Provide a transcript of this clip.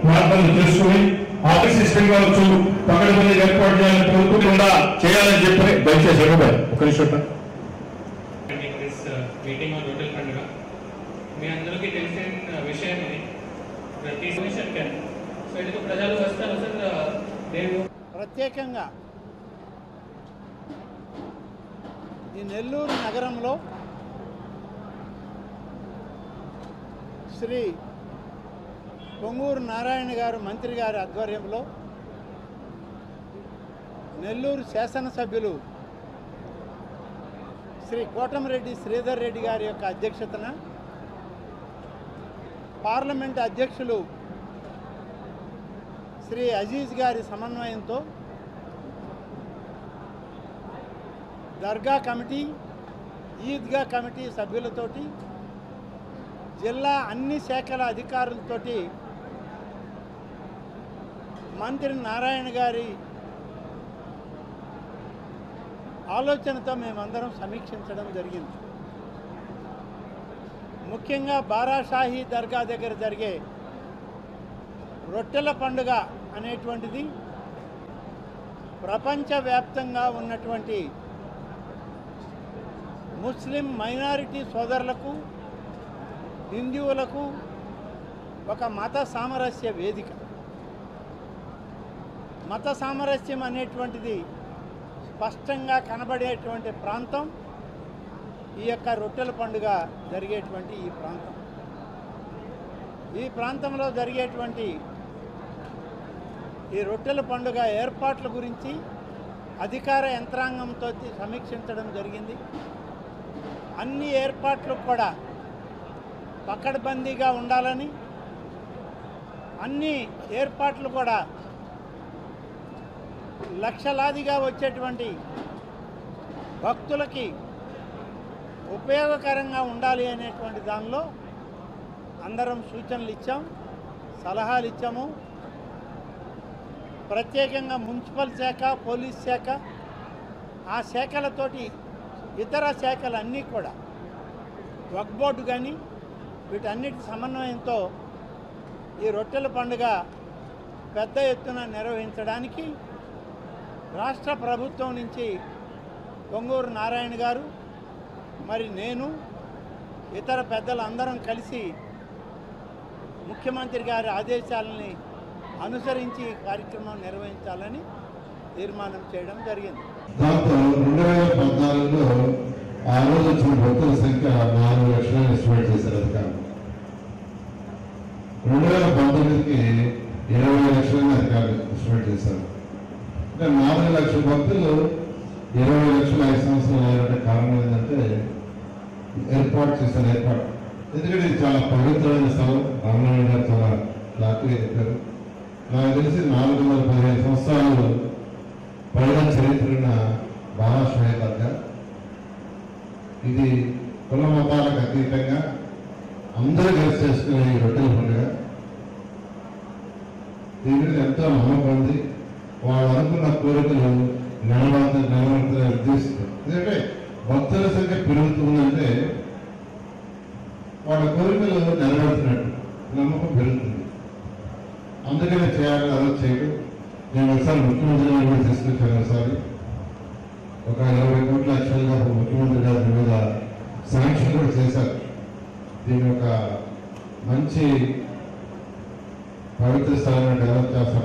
ప్రార్థనలు చేసుకుని office system కావచ్చు పకడ్బందీ ఏర్పాటు చేయాలని కోరుకుంటుందా చేయాలని చెప్పి దయచేసి ఇవ్వబోయే ఒక నిమిషం. మీటింగ్ ఆన్ రోటల్ పండుగ మీ అందరికీ తెలిసిన విషయం ఇది. ప్రతి మిషన్ సో ఇటు ప్రజలు వస్తారు సార్. నేను ప్రత్యేకంగా ఈ నెల్లూరు నగరంలో శ్రీ పొంగూరు నారాయణ గారు మంత్రి గారి ఆధ్వర్యంలో నెల్లూరు శాసనసభ్యులు శ్రీ కోటమిరెడ్డి శ్రీధర్ రెడ్డి గారి యొక్క అధ్యక్షతన పార్లమెంట్ అధ్యక్షులు శ్రీ అజీజ్ గారి సమన్వయంతో దర్గా కమిటీ ఈద్గా కమిటీ సభ్యులతోటి జిల్లా అన్ని శాఖల అధికారులతోటి మంత్రి నారాయణ గారి ఆలోచనతో మేమందరం సమీక్షించడం జరిగింది. ముఖ్యంగా బారాషాహి దర్గా దగ్గర జరిగే రొట్టెల పండుగ అనేటువంటిది ప్రపంచవ్యాప్తంగా ఉన్నటువంటి ముస్లిం మైనారిటీ సోదరులకు హిందువులకు ఒక మత సామరస్య వేదిక. మత సామరస్యం అనేటువంటిది స్పష్టంగా కనబడేటువంటి ప్రాంతం ఈ యొక్క రొట్టెల పండుగ జరిగేటువంటి ఈ ప్రాంతం. ఈ ప్రాంతంలో జరిగేటువంటి ఈ రొట్టెల పండుగ ఏర్పాట్ల గురించి అధికార యంత్రాంగంతో సమీక్షించడం జరిగింది. అన్ని ఏర్పాట్లు కూడా పకడ్బందీగా ఉండాలని, అన్ని ఏర్పాట్లు కూడా లక్షలాదిగా వచ్చేటువంటి భక్తులకి ఉపయోగకరంగా ఉండాలి అనేటువంటి దానిలో అందరం సూచనలు ఇచ్చాం, సలహాలు ఇచ్చాము. ప్రత్యేకంగా మున్సిపల్ శాఖ, పోలీస్ శాఖ, ఆ శాఖలతోటి ఇతర శాఖలన్నీ కూడా వక్ఫ్ బోర్డు కానీ వీటన్నిటి సమన్వయంతో ఈ రొట్టెల పండుగ పెద్ద ఎత్తున నిర్వహించడానికి రాష్ట్ర ప్రభుత్వం నుంచి పొంగూరు నారాయణ గారు మరి నేను ఇతర పెద్దలందరం కలిసి ముఖ్యమంత్రి గారి ఆదేశాలని అనుసరించి కార్యక్రమం నిర్వహించాలని తీర్మానం చేయడం జరిగింది. దాంతో 2014లో ఆ రోజు వచ్చిన భక్తుల సంఖ్య 4 లక్షలు ఎస్టిమేట్ చేశారు అధికారులు. 2019కి 20 లక్షలని అధికారులు ఎస్టిమేట్ చేశారు. అంటే 4 లక్షల భక్తులు 20 లక్షల 5 సంవత్సరాలు అయ్యారంటే కారణం ఏంటంటే ఏర్పాటు చేసిన ఏర్పాటు. ఎందుకంటే ఇది చాలా పవిత్రమైన స్థలం. రామనారాయణ గారు చాలా క్లారిటీగా చెప్పారు. నాకు తెలిసి 415 సంవత్సరాలు పైన చరిత్రన బారాషాహి దర్గా. ఇది కుల మతాలకు అతీతంగా అందరూ కలిసి చేసుకునే ఈ రొట్టెల పండుగ. దీని మీద ఎంతో నమ్మకం ఉంది. వాళ్ళు అనుకున్న కోరికలు నెరవేరుతారని ఉద్దేశిస్తారు. ఎందుకంటే భక్తుల సంఖ్య పెరుగుతుందంటే వాళ్ళ కోరికలు నెరవేరుతున్నట్టు నమ్మకం పెరుగుతుంది. అందుకనే చేయాలని అలా చేయడం. నేను ఒకసారి ముఖ్యమంత్రి గారు కూడా తీసుకొచ్చాను. ఒకసారి ఒక 20 కోట్ల యాక్చువల్గా ముఖ్యమంత్రి గారి మీద శాంక్షన్ కూడా చేశారు. దీన్ని ఒక మంచి పవిత్ర స్థలాన్ని డెవలప్ చేస్తాం.